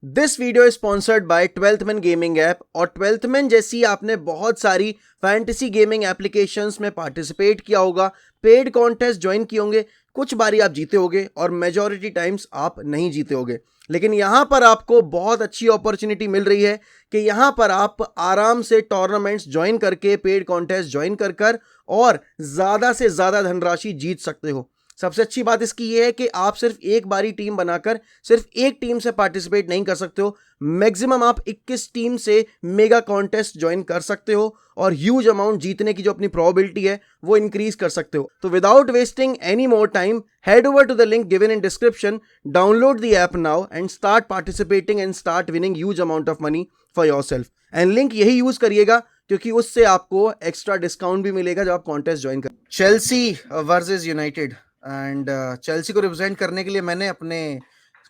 This video is sponsored by twelfth man gaming app. और twelfth man जैसी आपने बहुत सारी फैंटेसी गेमिंग एप्लीकेशंस में पार्टिसिपेट किया होगा, पेड कॉन्टेस्ट ज्वाइन किए होंगे, कुछ बारी आप जीते होगे और मेजॉरिटी टाइम्स आप नहीं जीते होगे। लेकिन यहाँ पर आपको बहुत अच्छी अपॉर्चुनिटी मिल रही है कि यहाँ पर आप आराम से टूर्नामेंट्स ज्वाइन करके, पेड कॉन्टेस्ट ज्वाइन कर और ज़्यादा से ज़्यादा धनराशि जीत सकते हो। सबसे अच्छी बात इसकी ये है कि आप सिर्फ एक बारी टीम बनाकर सिर्फ एक टीम से पार्टिसिपेट नहीं कर सकते हो, मैक्सिमम आप 21 टीम से मेगा कॉन्टेस्ट ज्वाइन कर सकते हो और ह्यूज अमाउंट जीतने की जो अपनी प्रोबेबिलिटी है वो इंक्रीज कर सकते हो। तो without wasting any more time, head over to the link given in description, download the app now and start participating and start winning huge amount of money for yourself. And link यही use करिएगा क्योंकि उससे आपको extra discount भी मिलेगा जब आप contest join कर। Chelsea versus United and Chelsea को रिप्रेजेंट करने के लिए मैंने अपने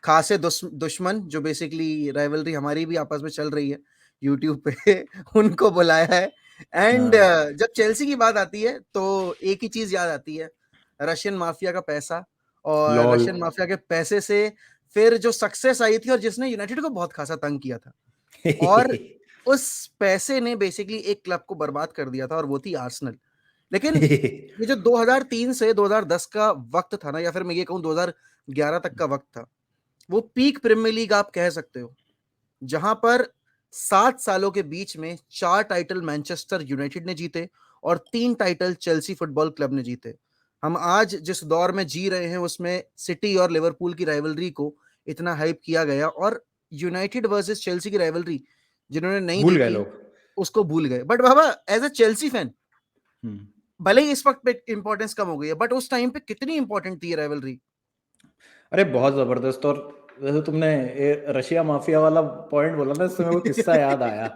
खासे दुश्मन जो बेसिकली राइवलरी हमारी भी आपस में चल रही है यूट्यूब पे उनको बुलाया है। एंड जब चेल्सी की बात आती है तो एक ही चीज याद आती है, रशियन माफिया का पैसा। और रशियन माफिया के पैसे से फिर जो सक्सेस आई थी और जिसने यूनाइटेड को बहुत खासा तंग किया था और उस पैसे ने बेसिकली एक क्लब को बर्बाद कर दिया था और वो थी आर्सेनल। लेकिन ये जो 2003 से 2010 का वक्त था ना, या फिर मैं ये कहूं 2011 तक का वक्त था, वो पीक प्रीमियर लीग आप कह सकते हो, जहां पर 7 सालों के बीच में 4 टाइटल मैनचेस्टर यूनाइटेड ने जीते और 3 टाइटल चेल्सी फुटबॉल क्लब ने जीते। हम आज जिस दौर में जी रहे हैं उसमें सिटी और लिवरपूल की राइवलरी को इतना हाइप किया गया और यूनाइटेड वर्सेस चेल्सी की राइवलरी जिन्होंने नहीं भूल गए देखी लोग। उसको भूल गए। बट बाबा, एज अ चेल्सी फैन, भले ही इस वक्त पे इंपॉर्टेंस कम हो गई है, बट उस टाइम पे कितनी इंपॉर्टेंट थी ये राइवलरी। अरे बहुत जबरदस्त। और वैसे तुमने ये रशिया माफिया वाला पॉइंट बोला ना, इससे मेरे को किस्सा याद आया।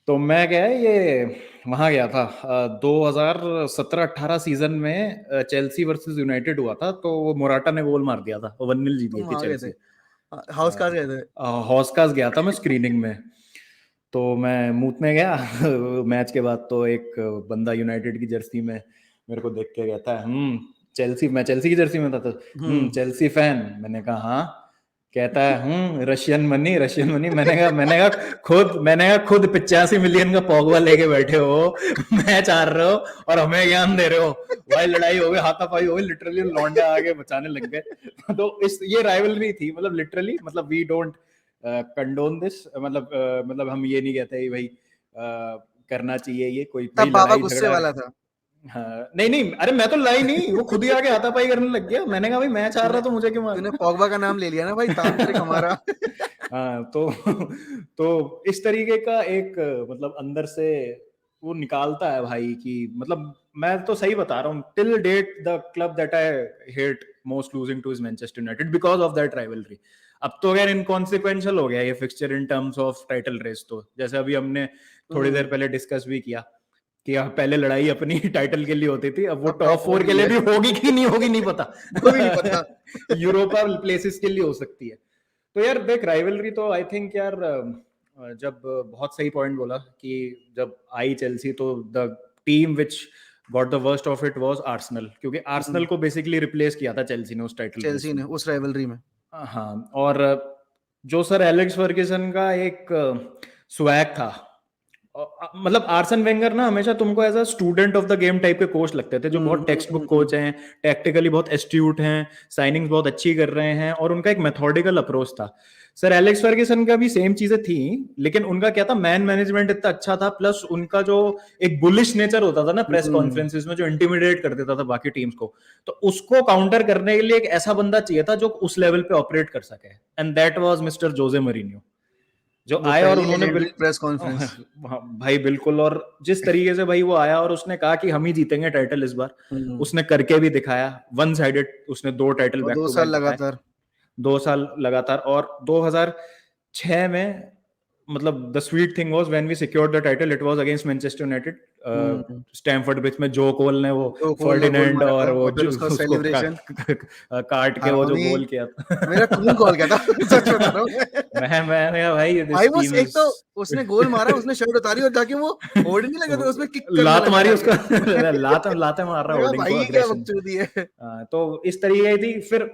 तो मैं क्या है, ये वहां गया था 2017-18 सीजन में चेल्सी वर्सेस यूनाइटेड हुआ था। तो वो मोराटा ने गोल मार दिया था, 1-0 जीत गई तुम थी वहां गए थे, चेल्सी। हाउस कास्ट गए थे। हॉस्कास गया था मैं स्क्रीनिंग में। तो मैं मूतने गया मैच के बाद। तो एक बंदा यूनाइटेड की जर्सी में मेरे को देख के कहता है, चेल्सी, मैं चेल्सी की जर्सी में था तो, चेल्सी फैन। मैंने कहा हाँ। कहता है रशियन मनी, रशियन मनी। मैंने कहा खुद 85 मिलियन का पॉगवा लेके बैठे हो, मैच हार रहे हो और हमें ज्ञान दे रहे हो। भाई लड़ाई हो गई, हाथापाई हो गई, लिटरली लौंडे आगे बचाने लग गए। तो ये राइवलरी थी, मतलब लिटरली, मतलब वी डोंट कंडोन दिस, मतलब हम ये नहीं कहते भाई करना चाहिए ये कोई भाई तब बाबा लड़ाई गुस्से झगड़ा। वाला था। हाँ, नहीं नहीं, अरे मैं तो लड़ाई नहीं, वो खुद ही आके हाथापाई करने लग गया। मैंने कहा भाई मैच हार तूने रहा तो मुझे क्यों तूने मारना। पॉगबा का नाम ले लिया ना भाई, तांत्रिक हमारा। हाँ तो इस तरीके का एक मतलब अंदर से वो निकालता है भाई कि मतलब मैं तो सही बता रहा हूँ, till date the club that I hate most losing to is Manchester United because of that rivalry. अब तो अगर इनकॉन्सिक्वेंशियल हो गया ये fixture in terms of title race. तो जैसे अभी हमने थोड़ी देर पहले डिस्कस भी किया कि पहले लड़ाई अपनी टाइटल के लिए होती थी, अब वो अब टॉप टॉप 4 4 के के लिए लिए भी होगी कि नहीं होगी नहीं पता। वो भी नहीं पता। यूरोपा प्लेसेस के लिए हो सकती है। तो यार देख, राइवलरी तो आई थिंक यार जब बहुत सही पॉइंट बोला कि जब आई चेल्सी तो the team which got the worst of it was Arsenal, क्योंकि आर्सेनल को बेसिकली रिप्लेस किया था चेल्सी ने उस टाइटल रेस चेल्सी में। ने उस राइवलरी में। हाँ, और जो सर एलेक्स फर्ग्यूसन का एक स्वैग था, मतलब आर्सन वेंगर ना हमेशा तुमको as a student of the game type के कोच लगते थे, जो बहुत टेक्स्ट बुक कोच हैं, टैक्टिकली बहुत एस्ट्यूट हैं, साइनिंग्स बहुत अच्छी कर रहे हैं और उनका एक मेथोडिकल अप्रोच था। सर एलेक्स फर्ग्यूसन का भी सेम चीजें थी, लेकिन उनका क्या था, मैन मैनेजमेंट इतना अच्छा था, प्लस उनका जो एक बुलिश नेचर होता था ना प्रेस कॉन्फ्रेंसेस में, जो इंटिमिडेट कर देता था बाकी टीम्स को, तो उसको काउंटर करने के लिए एक ऐसा बंदा चाहिए था जो उस लेवल पे ऑपरेट कर सके, and that was mister Jose Mourinho, जो वो आए और पहली उन्होंने लेजेंडरी प्रेस कॉन्फ्रेंस। भाई बिल्कुल। और जिस तरीके से भाई वो आया और उसने कहा कि हम ही जीतेंगे टाइटल इस बार, उसने करके भी दिखाया। वन साइडेड उसने 2 टाइटल और बैक 2 टू साल बैक जिताए, लगातार। 2 साल लगातार। और 2006 में मतलब the sweet thing was when we secured the title, it was against Manchester United, Stamford Bridge में जो कोल ने वो जो कोल ने गोल फर्डिनेंड मारा और था वो और फिर जो उसका उसको सेलिब्रेशन, काट के वो जो हार्मोनी, गोल किया मेरा खून था। खौल गया था। सच बता रहा हूँ मैंने कहा भाई भाई, दिस वो टीम एक इज तो उसने गोल मारा, उसने शर्ट उतारी और जाके वो होल्डिंग नहीं लगा था उसमें किक करने लात लगा मारी जाके। उसका। लाते मार रहा मैं कहा होर्डिंग को, भाई क्या अग्रेशन। बकचोदी है। तो इस तरीके की थी। फिर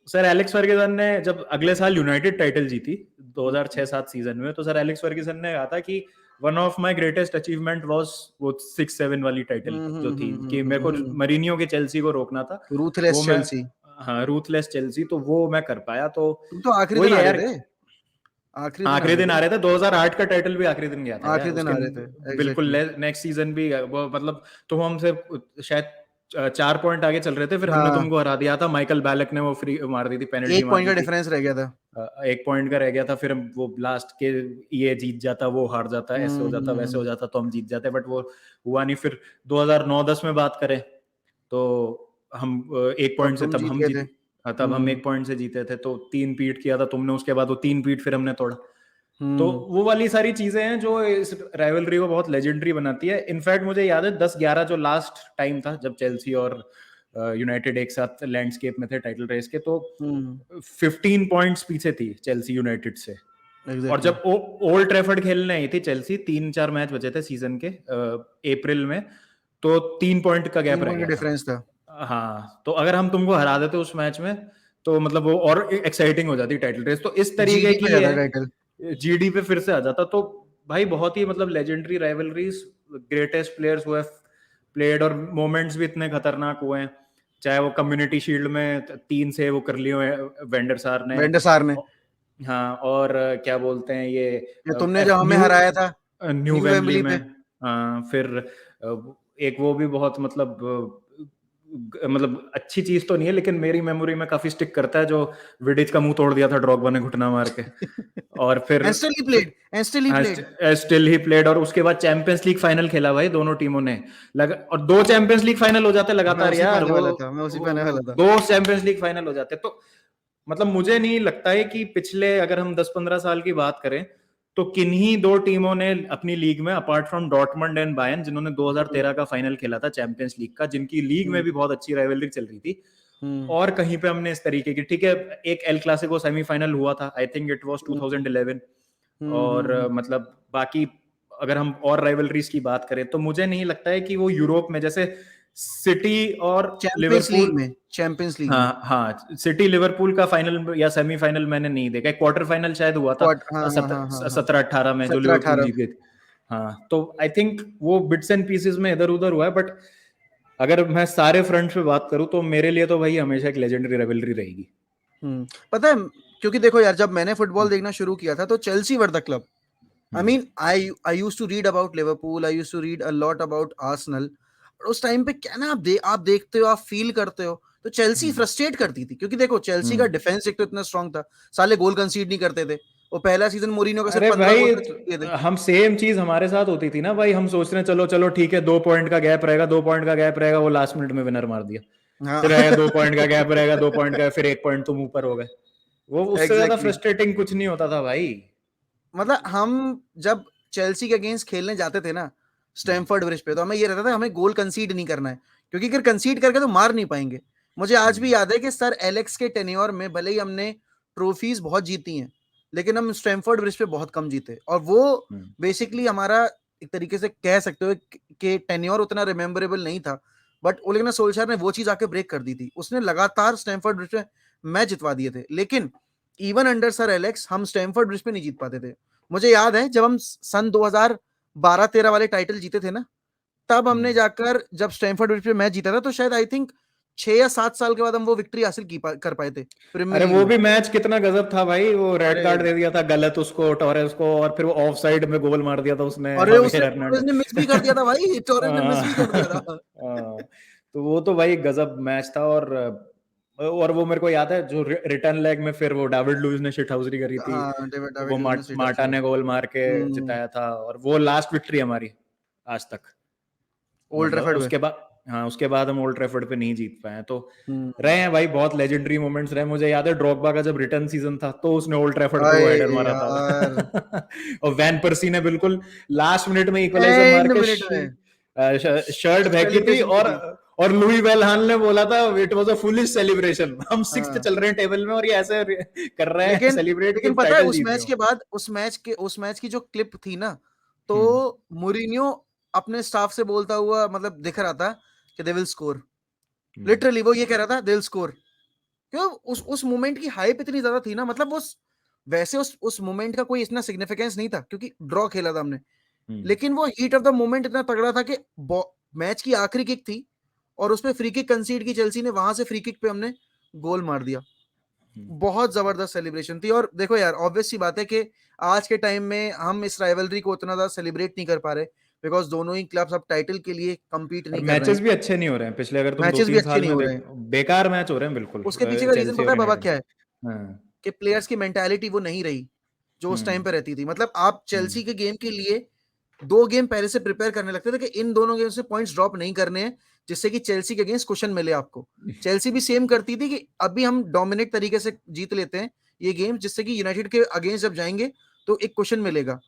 सर एलेक्स फर्ग्यूसन ने जब अगले साल यूनाइटेड टाइटल जीती 2006-7 सीजन में, तो सर एलेक्स फर्ग्यूसन ने कहा था कि one of my greatest achievement was वो 6-7 वाली टाइटल जो थी, कि मेरे को मरीनियो के चेल्सी को रोकना था, रूथलेस वो मैं, चेल्सी। हाँ रूथलेस चेल्सी, तो वो मैं कर पाया। तो तुम तो आखिरी दिन वही आ है रहे यार, थे, आखिरी दिन आ आखिरी रहे दिन थे, आ रहे थे। 2008 का टाइटल भी आखिरी दिन गया था यार आखिरी दिन उसके, आ रहे थे, बिल्कुल। एग्जैक्टली। नेक्स्ट सीजन भी वो मतलब तुम हमसे शायद 4 पॉइंट आगे चल रहे थे, फिर हमने हाँ, तुमको हरा दिया था, माइकल बैलक ने वो फ्री मार दी थी, पेनल्टी एक मार पॉइंट दी का थी। डिफरेंस रह गया था। 1 पॉइंट का रह गया था, फिर वो लास्ट के ये जीत जाता, वो हार जाता, ऐसे हो जाता, वैसे हो हम्म। जाता, तो हम जीत जाते, बट वो हुआ नहीं। फिर 2009-10 में बात करें तो हम 1 पॉइंट तब से तुम तब जीत हम गए थे। जीत, हाँ, तब हम 1 पॉइंट से जीते थे, तो 3 पीट किया था तुमने, उसके बाद वो 3 पीट फिर हमने तोड़ा। तो हम्म। वो वाली सारी चीजें हैं जो इस राइवलरी को बहुत लेजेंडरी बनाती है। इनफैक्ट मुझे याद है 10-11 जो लास्ट टाइम था जब चेल्सी और यूनाइटेड एक साथ लैंडस्केप में थे टाइटल रेस के, तो हम्म। 15 पॉइंट्स पीछे थी चेल्सी यूनाइटेड से। और एग्जैक्टली। जब ओल्ड ट्रैफर्ड खेलने आई थी चेल्सी, 3-4 मैच बचे थे सीजन के अप्रैल में, तो 3 पॉइंट का गैप तीन रह पॉइंट का गया था। डिफरेंस था। हाँ, तो अगर हम तुमको हरा देते उस मैच में, तो मतलब वो और एक्साइटिंग हो जाती टाइटल रेस, तो इस तरीके जीडी पे की जाता है। टाइटल। जीडी पे फिर से आ जाता, तो भाई बहुत ही मतलब लेजेंडरी राइवलरीज, ग्रेटेस्ट प्लेयर्स हुए प्लेड, और मोमेंट्स भी इतने खतरनाक हुए हैं। चाहे वो कम्युनिटी शील्ड में 3 से वो कर लिए हुए वेंडर सार ने, वेंडर सार ने, हाँ, और क्या बोलते हैं ये, या तुमने जब एफ हमें न्यू हराया था न्यू न्यू वेम्बली वेम्बली में। पे। फिर एक वो भी बहुत मतलब मतलब अच्छी चीज तो नहीं है, लेकिन मेरी मेमोरी में काफी स्टिक करता है, जो विडिच का मुंह तोड़ दिया था ड्रॉगबा ने घुटना मार के। और फिर and still he played, and still he played. Still he played, और उसके बाद चैंपियंस लीग फाइनल खेला भाई दोनों टीमों ने, और 2 चैंपियंस लीग फाइनल हो जाते मैं लगातार उसी पे यार, आने वाला था, मैं उसी पे आने वाला था। 2 चैंपियंस लीग फाइनल हो जाते, तो मतलब मुझे नहीं लगता है कि पिछले, अगर हम 10-15 साल की बात करें, तो किन्हीं 2 टीमों ने अपनी लीग में, apart from Dortmund and Bayern, जिन्होंने 2013 का फाइनल खेला था चैंपियंस लीग का, जिनकी लीग में हम्म। भी बहुत अच्छी राइवलरी चल रही थी, हम्म। और कहीं पे हमने इस तरीके की, ठीक है, एक एल क्लासिको सेमीफाइनल हुआ था, I think it was hmm. 2011, और हम्म। मतलब बाकी अगर हम और राइवलरीज की बात करें, तो मुझे नहीं लगता है कि वो यूरोप में जैसे सिटी और चैंपियंस लीग लिवरपूल, में, चैंपियंस लीग में। हाँ हाँ, सिटी लिवरपूल का फाइनल या सेमीफाइनल मैंने नहीं देखा, एक क्वार्टर फाइनल शायद हुआ था क्वार्टर, हाँ हाँ हाँ हाँ हाँ। 17-18 में, जो सत्रह लिवरपूल अठारह जीत गई थी। हाँ, तो आई थिंक वो बिट्स एंड पीसेस में इधर उधर हुआ है, बट अगर मैं सारे फ्रंट पे बात करूं, तो मेरे लिए तो भाई हमेशा एक लेजेंडरी रेवलरी रहेगी। पता है, क्योंकि देखो यार, जब मैंने फुटबॉल देखना शुरू किया था तो Chelsea were the club. I hmm, mean, I used to read about Liverpool, I used to read a lot about Arsenal. और उस टाइम पे क्या ना, आप देखते हो, आप फील करते हो, तो चेल्सी हम्म, फ्रस्ट्रेट करती थी, क्योंकि देखो चेल्सी का हम्म। डिफेंस एक तो इतना स्ट्रांग था, साले गोल कंसीड नहीं करते थे। वो पहला सीजन मोरिनो का सिर्फ अरे 15 भाई, गोल कंसीड किए थे। हम सेम चीज हमारे साथ होती थी ना भाई, हम सोच रहे हैं चलो चलो ठीक है, 2 पॉइंट का गैप रहेगा, 2 पॉइंट का गैप रहेगा, वो लास्ट मिनट में विनर मार दिया। हाँ। फिर आएगा 2 पॉइंट का गैप रहेगा, 2 पॉइंट का, फिर 1 पॉइंट तुम ऊपर हो गए। वो उससे ज्यादा एग्जैक्टली। फ्रस्ट्रेटिंग कुछ नहीं होता था भाई। मतलब हम जब चेल्सी के अगेंस्ट खेलने जाते थे ना हम्म, स्टैमफर्ड ब्रिज पे, तो हमें ये रहता था हमें गोल कंसीड नहीं करना है, क्योंकि अगर कंसीड करके तो मार नहीं पाएंगे। मुझे आज हम्म, भी याद है कि सर एलेक्स के टेन्योर में भले ही हमने ट्रॉफीज बहुत जीती हैं, लेकिन हम स्टैमफर्ड ब्रिज पे बहुत कम जीते, और वो हम्म, बेसिकली हमारा एक तरीके से कह सकते हो कि टेन्योर उतना रिमेम्बरेबल नहीं था। बट ओले गुनार सोल्शायर ने वो चीज आके ब्रेक कर दी थी, उसने लगातार स्टैमफर्ड ब्रिज पे मैच जितवा दिए थे, लेकिन इवन अंडर सर एलेक्स हम स्टैमफर्ड ब्रिज पे नहीं जीत पाते थे। मुझे याद है जब हम सन 2012-13 वाले टाइटल जीते थे ना, तब हमने हम्म। जाकर जब स्टैमफोर्ड ब्रिज पे मैच जीता था, तो शायद आई थिंक 6 या 7 साल के बाद हम वो विक्ट्री हासिल कर पाए थे प्रीमियर अरे लीग वो में। भी मैच कितना गजब था भाई, वो रेड अरे, कार्ड दे दिया था गलत उसको, टोरेस को, और फिर वो ऑफ साइड में गोल मार दिया था उसने, अरे हावियर उसने टोरेस हर्नांडेज। ने मिस भी कर दिया था भाई, टोरेस ने मिस भी कर दिया था। तो वो तो भाई गजब मैच था, और वो मेरे को याद है जो रिटर्न लेग में फिर वो डेविड लुइस ने शिटहाउसरी करी थी, हाँ, डेविड वो डेविड लुइस ने सीट मार्टा हासिल ने गोल मार के की। जिताया था, और वो लास्ट विक्ट्री हमारी आज तक, ओल्ड मतलब ट्रैफर्ड में। उसके बाद, हाँ उसके बाद हम ओल्ड ट्रैफर्ड पे नहीं जीत पाए, तो हम्म। रहे हैं भाई बहुत लेजेंडरी मोमेंट्स रहे। मुझे याद है ड्रॉगबा का जब रिटर्न सीजन था, तो उसने ओल्ड ट्रैफर्ड पे वो अरे हेडर मारा था। यार, और वैन पर्सी ने बिल्कुल लास्ट मिनट में इक्वलाइजर मार एंड के मिनट में शर्ट फेंकी थी, सेलिब्रेशन की थी। और लुई वेल हाल ने बोला था it was a foolish celebration, हम सिक्स्थ हाँ, चल रहे हैं टेबल में और ये ऐसे कर रहे हैं लेकिन सेलिब्रेट की लेकिन पता है, टाइटल उस जीत गए मैच हो। के बाद, उस मैच की जो क्लिप थी ना, तो हम्म, मूरिन्यो अपने स्टाफ से बोलता हुआ मतलब दिख रहा था कि they will score. Hmm, literally वो ये कह रहा था, दे विल स्कोर। क्यों उस मोमेंट की हाइप इतनी ज्यादा थी ना, मतलब उस मोमेंट का कोई इतना सिग्निफिकेंस नहीं था क्योंकि ड्रॉ खेला था हमने, लेकिन वो हीट ऑफ द मोमेंट इतना तगड़ा था कि मैच की आखिरी किक थी और उसमें फ्री किक कंसीड की चेल्सी ने, वहां से फ्री किक पे हमने गोल मार दिया। बहुत जबरदस्त सेलिब्रेशन थी। और देखो यार, ऑब्वियस सी बात है कि आज के टाइम में हम इस राइवलरी को उतना ज्यादा सेलिब्रेट नहीं कर पा रहे, बिकॉज दोनों ही क्लब्स अब टाइटल के लिए compete और नहीं कर रहे मैचेस हैं। भी अच्छे नहीं हो रहे हैं पिछले, अगर तुम दो मैचेस भी तीन अच्छे साल नहीं में हो रहे हैं। देखो बेकार मैच हो रहे हैं बिल्कुल, उसके पीछे का रीजन चेल्सी पता और है बाबा यूनाइटेड क्या है? में। हाँ। कि प्लेयर्स की मेंटालिटी वो नहीं रही जो उस टाइम पे रहती थी। मतलब आप चेल्सी के गेम के लिए 2 गेम पहले से प्रिपेयर करने लगते थे कि इन दोनों गेम से पॉइंट्स ड्रॉप नहीं करने हैं, जिससे कि चेल्सी के अगेंस्ट क्वेश्चन मिले आपको। चेल्सी भी सेम करती थी कि अभी हम डोमिनेट तरीके से जीत लेते हैं ये गेम, जिससे कि यूनाइटेड के अगेंस्ट जब जाएंगे तो एक क्वेश्चन मिलेगा।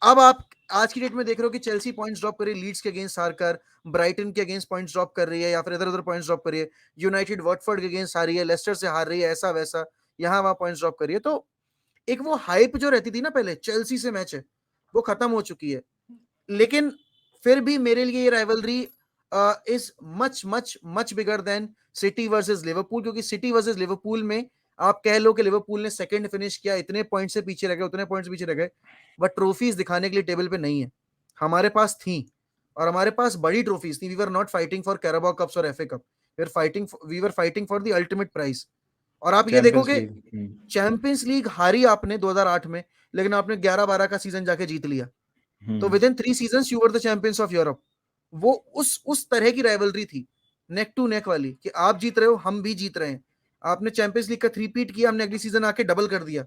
अब आप आज की डेट में देख रहे हो कि चेल्सी पॉइंट्स ड्रॉप कर रही है लीड्स के अगेंस्ट हारकर, ब्राइटन के अगेंस्ट पॉइंट्स ड्रॉप कर रही है या फिर इधर उधर पॉइंट्स ड्रॉप कर रही है, यूनाइटेड वाटफोर्ड के अगेंस्ट हार रही है, लेस्टर से हार रही है, ऐसा वैसा, यहाँ वहां पॉइंट्स ड्रॉप कर रही है। तो एक वो हाइप जो रहती थी ना पहले चेल्सी से मैच है, वो खत्म हो चुकी है। लेकिन फिर भी मेरे लिए ये rivalry is much much much bigger than city versus Liverpool, क्योंकि सिटी वर्सेस लिवरपूल में आप कह लो कि लिवरपूल ने सेकंड फिनिश किया, इतने पॉइंट से पीछे रह गए, उतने पॉइंट्स पीछे रह गए, बट ट्रॉफीज दिखाने के लिए टेबल पे नहीं है। हमारे पास थी, और हमारे पास बड़ी ट्रॉफीज थी। We were not fighting for Carabao cups और FA cup, we were fighting for the ultimate prize. और आप ये देखो चैंपियंस कि लीग। चैंपियंस लीग हारी आपने 2008 में, लेकिन आपने 11-12 का सीजन जाके जीत लिया। तो hmm. Within 3 season you were the champions of Europe. वो उस तरह की राइवलरी थी, नेक टू नेक वाली, कि आप जीत रहे हो हम भी जीत रहे हैं। आपने चैंपियंस लीग का 3 पीट किया, हमने अगली सीजन आके डबल कर दिया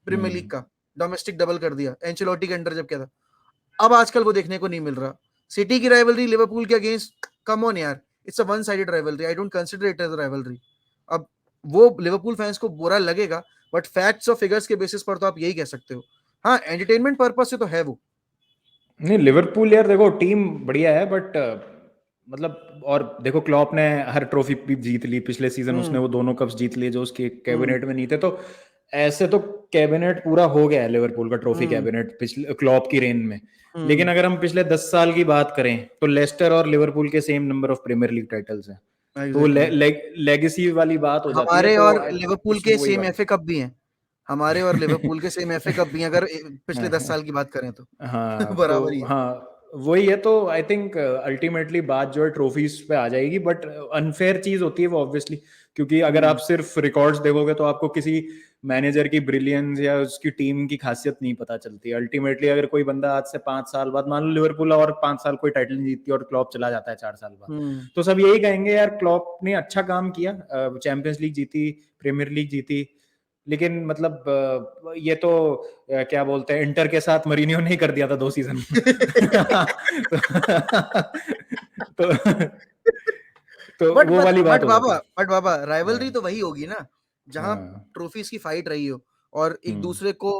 प्रीमियर लीग हम्म। का, डोमेस्टिक डबल कर दिया एंचेलोटी के अंडर जब क्या था। अब आजकल वो देखने को नहीं मिल रहा। सिटी की राइवलरी लिवरपूल के अगेंस्ट, कम ऑन यार, it's a one sided rivalry, I don't consider it as a rivalry. अब वो लिवरपूल फैंस को बुरा लगेगा, बट फैक्ट्स और फिगर्स के बेसिस पर तो आप यही कह सकते हो। हाँ, एंटरटेनमेंट पर्पज से तो है वो। नहीं, लिवरपूल यार देखो टीम बढ़िया है, बट मतलब, और देखो क्लॉप ने हर ट्रॉफी भी जीत ली पिछले सीजन, उसने हम्म। वो दोनों कप्स जीत लिए जो उसके हम्म। कैबिनेट में नहीं थे। तो ऐसे तो कैबिनेट पूरा हो गया है लिवरपूल का, ट्रॉफी हम्म। कैबिनेट पिछले क्लॉप की रेन में। लेकिन हम्म। अगर हम पिछले 10 साल की बात करें तो लेस्टर और लिवरपूल के same number of Premier League titles हैं। तो वो एग्जैक्टली। लेगेसी वाली बात हो जाती है, हमारे तो और लिवरपूल उसमें के वही सेम बात एफए कप भी हैं। हमारे और लिवरपूल के सेम एफए कप भी हैं, अगर पिछले 10 साल की बात करें तो। हाँ तो बराबर ही है। हाँ वही है। तो आई थिंक अल्टीमेटली बात जो है ट्रॉफीज पे आ जाएगी, बट अनफेयर चीज होती है वो ऑब्वियसली, क्योंकि अगर आप हम्म। सिर्फ रिकॉर्ड्स देखोगे तो आपको किसी मैनेजर की ब्रिलियंस या उसकी टीम की खासियत नहीं पता चलती। अल्टीमेटली अगर कोई बंदा आज से 5 साल बाद, मान लो लिवरपूल और 5 साल कोई टाइटल नहीं जीतती और क्लॉप चला जाता है 4 साल बाद, हम्म। तो सब यही कहेंगे यार क्लॉप ने अच्छा काम किया, चैंपियंस लीग जीती, प्रीमियर लीग जीती। लेकिन मतलब ये तो क्या बोलते हैं, इंटर के साथ मरीनियो ने ही कर दिया था 2 सीजन। तो, तो बट वो बट वाली बात बट हो जाती बाबा है। बट बाबा हाँ। राइवलरी तो वही होगी ना, जहां हाँ। ट्रॉफीज की फाइट रही हो और एक हम्म। दूसरे को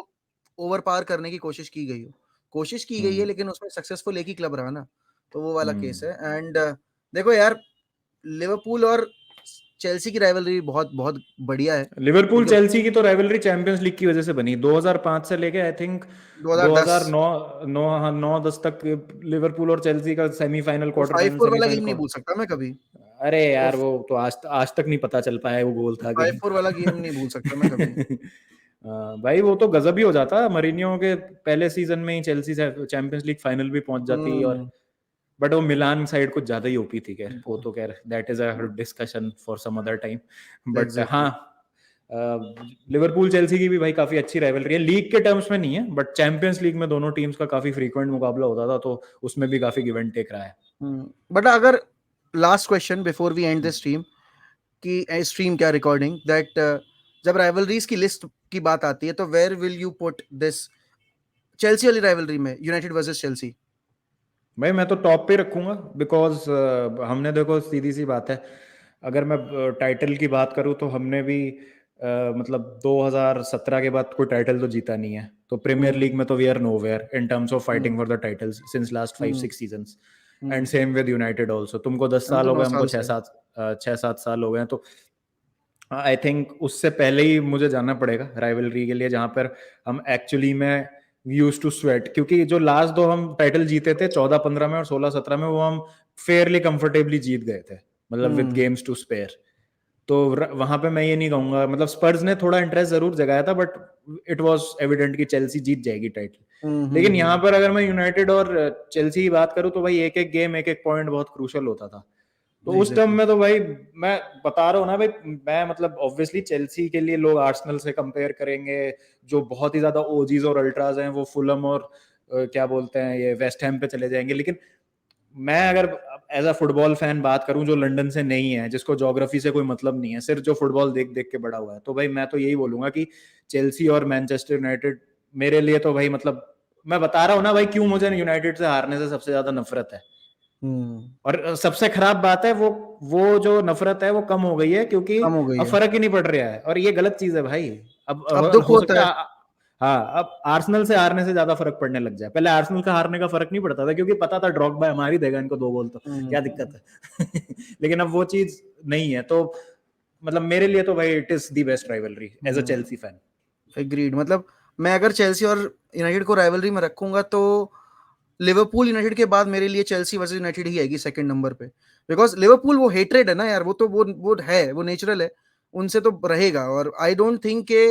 ओवर पार करने की कोशिश की गई हो। कोशिश की गई है, हम्म। लेकिन उसमें सक्सेसफुल एक ही क्लब रहा ना। तो वो वाला केस हम्म। है। एंड देखो यार, लिवरपूल और चेल्सी की राइवलरी बहुत बहुत बढ़िया है। लिवरपूल उनके चेल्सी की तो राइवलरी चैंपियंस लीग की वजह से बनी, 2005 से लेके आई थिंक 2010 2009, 9, हाँ 9-10 तक लिवरपूल और चेल्सी का सेमीफाइनल, वो क्वार्टर फाइनल, 5-4 वाला सेमीफाइनल, गेम नहीं भूल क्वार्टर। सकता मैं कभी। अरे वो यार वो तो आज आज तक नहीं पता चल पाया वो गोल था कि नहीं 5-4 वाला गेम नहीं भूल सकता मैं कभी। था। भाई वो तो गजब ही हो जाता, मरीनियो के पहले सीजन में ही चेल्सी से चैंपियंस लीग फाइनल भी पहुंच जाती। और हम्म। बट वो मिलान साइड कुछ ज्यादा ही ओपी थी, खैर वो तो खैर that is a discussion for some other time. But हाँ, एग्जैक्टली। लिवरपूल चेल्सी की भी भाई काफी अच्छी राइवलरी है, लीग के टर्म्स में नहीं है बट चैंपियंस लीग में दोनों टीम्स का काफी फ्रीक्वेंट मुकाबला होता था, तो उसमें भी काफी गिव एंड टेक रहा है। बट अगर last question before we end this stream, की स्ट्रीम क्या रिकॉर्डिंग, दैट जब राइवलरीज की लिस्ट की बात आती है तो where will you put this Chelsea वाली राइवलरी में, यूनाइटेड वर्सेस चेल्सी? भाई मैं तो टॉप पे रखूंगा, बिकॉज हमने देखो सीधी सी बात है, अगर मैं टाइटल की बात करूं तो हमने भी मतलब 2017 के बाद कोई टाइटल तो जीता नहीं है। तो प्रीमियर लीग हम्म। में तो we are nowhere in terms of hmm. Fighting for the titles since last five hmm. Six seasons. And hmm. Same with United also, तुमको दस हम साल तो हो गए, नौ हमको साल छः से सात 6-7 साल हो गए हैं। तो आई थिंक उससे पहले ही मुझे जाना पड़ेगा राइवलरी के लिए, जहां पर हम एक्चुअली में यूज टू स्वेट, क्योंकि जो लास्ट दो हम टाइटल जीते थे 14-15 में और 16-17 में, वो हम फेयरली कंफर्टेबली जीत गए थे, मतलब with hmm. Games to spare. तो वहां पे मैं ये नहीं कहूंगा, मतलब स्पर्स ने थोड़ा इंटरेस्ट जरूर जगाया था, बट इट वाज एविडेंट कि चेल्सी जीत जाएगी टाइटल। लेकिन यहाँ पर अगर मैं यूनाइटेड और चेल्सी की बात करूँ तो भाई एक एक गेम, एक एक पॉइंट बहुत क्रूशल होता था। तो उस टाइम एग्जैक्टली। में तो भाई मैं बता रहा हूँ ना भाई, मैं मतलब ऑब्वियसली चेल्सी के लिए लोग आर्सेनल से कंपेयर करेंगे, जो बहुत ही ज्यादा ओजीज और अल्ट्राज हैं वो फुलम और क्या बोलते हैं ये वेस्ट हैम पे चले जाएंगे। लेकिन मैं अगर एज अ फुटबॉल फैन बात करूं जो लंदन से नहीं है, जिसको ज्योग्राफी से कोई मतलब नहीं है, सिर्फ जो फुटबॉल देख देख के बड़ा हुआ है, तो भाई मैं तो यही बोलूंगा कि चेल्सी और मैनचेस्टर यूनाइटेड मेरे लिए तो भाई मतलब, मैं बता रहा हूँ ना भाई क्यों मुझे यूनाइटेड से हारने से सबसे ज्यादा नफरत है। और सबसे खराब बात है वो जो नफरत है वो कम हो गई है, क्योंकि कम हो गई अब है। फर्क ही नहीं पड़ रहा है, और ये गलत चीज है भाई। अब अब दुख हो होता सकता है। है हाँ, अब आर्सेनल से हारने से ज्यादा फर्क पड़ने लग जाए। पहले आर्सेनल का हारने का फर्क नहीं पड़ता था, क्योंकि पता था ड्रॉगबा हमारी ही देगा इनको 2 गोल, तो क्या दिक्कत हम्म। है। लेकिन अब वो चीज नहीं है, तो मतलब मेरे लिए तो भाई it is the best rivalry as a Chelsea fan. Agreed. मतलब मैं अगर चेल्सी और यूनाइटेड को राइवलरी में रखूंगा तो लिवरपूल यूनाइटेड के बाद मेरे लिए चेल्सी वर्सेस यूनाइटेड ही आएगी सेकंड नंबर पे। बिकॉज लिवरपूल वो हेट्रेड है ना यार, वो तो वो है, वो नेचुरल है, उनसे तो रहेगा। और आई डोंट थिंक के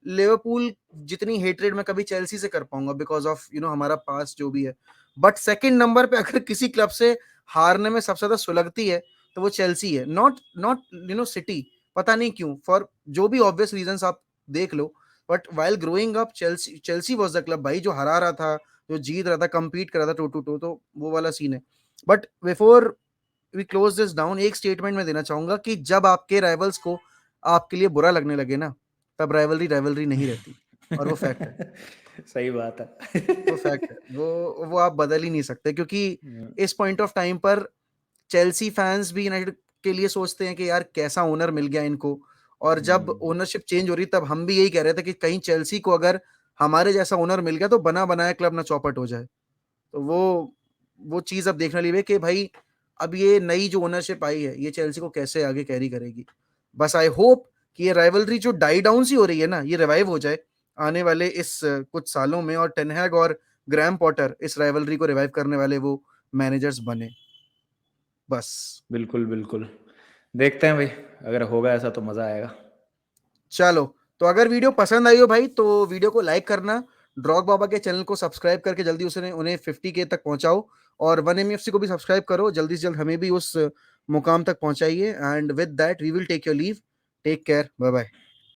लिवरपूल जितनी हेट्रेड मैं कभी चेल्सी से कर पाऊंगा, बिकॉज ऑफ हमारा पास जो भी है। बट सेकंड नंबर पे अगर किसी क्लब से हारने में सबसे ज्यादा सुलगती है तो वो चेल्सी है, नॉट नॉट सिटी। पता नहीं क्यों, फॉर जो भी ऑब्वियस रीजंस आप देख लो। But while growing up Chelsea Chelsea was the club भाई, जो हरा रहा था, जो जीत रहा था, compete कर रहा था टू टू टू, तो वो वाला सीन है। But before we close this down, एक स्टेटमेंट में देना चाहूंगा कि जब आपके राइवल्स को आपके लिए बुरा लगने लगे ना, तब राइवलरी राइवलरी नहीं रहती। और वो फैक्ट है। सही बात वो फैक्ट है। है, वो आप बदल ही नहीं सकते, क्योंकि इस पॉइंट ऑफ टाइम पर चेल्सी फैंस भी यूनाइटेड के लिए सोचते हैं कि यार कैसा ओनर मिल गया इनको। और जब ओनरशिप चेंज हो रही तब हम भी यही कह रहे थे कि कहीं चेल्सी को अगर हमारे जैसा ओनर मिल गया तो बना बनाया क्लब ना चौपट हो जाए। तो वो चीज अब देखने लिए कि भाई अब ये नई जो ओनरशिप आई है ये चेल्सी को कैसे आगे कैरी करेगी। बस आई होप कि ये राइवलरी जो डाई डाउन सी हो रही है ना, ये रिवाइव हो जाए आने वाले इस कुछ सालों में, और टेनहैग और ग्रैम पॉटर इस राइवलरी को रिवाइव करने वाले वो मैनेजर्स बने। बस। बिल्कुल बिल्कुल, देखते हैं भाई, अगर होगा ऐसा तो मजा आएगा। चलो, तो अगर वीडियो पसंद आई हो भाई तो वीडियो को लाइक करना, ड्रॉग बाबा के चैनल को सब्सक्राइब करके जल्दी उसे उन्हें 50K तक पहुंचाओ, और 1MEFC को भी सब्सक्राइब करो जल्दी से जल्द, हमें भी उस मुकाम तक पहुंचाइए। And with that we will take your leave. Take care, bye bye.